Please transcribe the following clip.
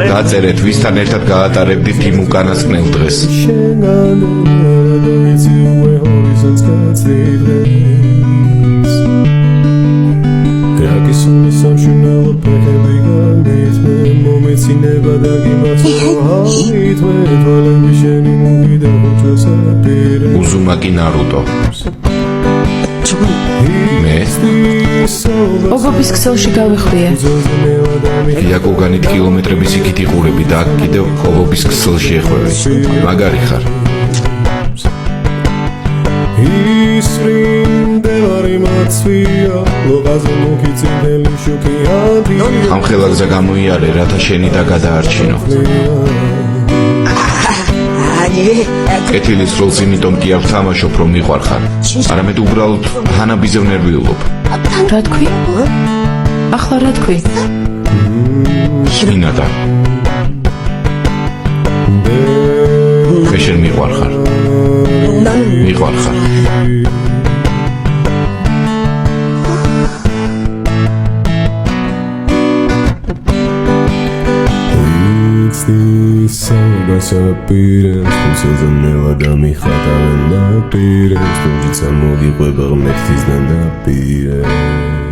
გაწერეთ, ვისთან ერთად გაატარებდით იმ უკანასკნელ დღეს. უზუმაკი ნარუტო. მე? ობობის ქსელში გავიხვიე. იაკოგანით კილომეტრების იქით იყურები და აქ კიდევ ობობის ქსელში ეხვევი. მაგარი ხარ. ამ ხელაგზა გამოიარე, რათა შენი და გადაარჩინო. კეთილის როლს იმიტომ კი არ ვთამაშობ, რომ მიყვარხარ. არამედ უბრალოდ ჰანაბიზე ვნერვიულობ. რა თქვი? ახლა რა თქვი? მინადა. მე შენ მიყვარხარ. მიყვარხარ. გასაპირებს თუმცა ნელა და მიხატავენ ნაპირებს თუმცა მოგიყვება ღმერთისგან დაპირებს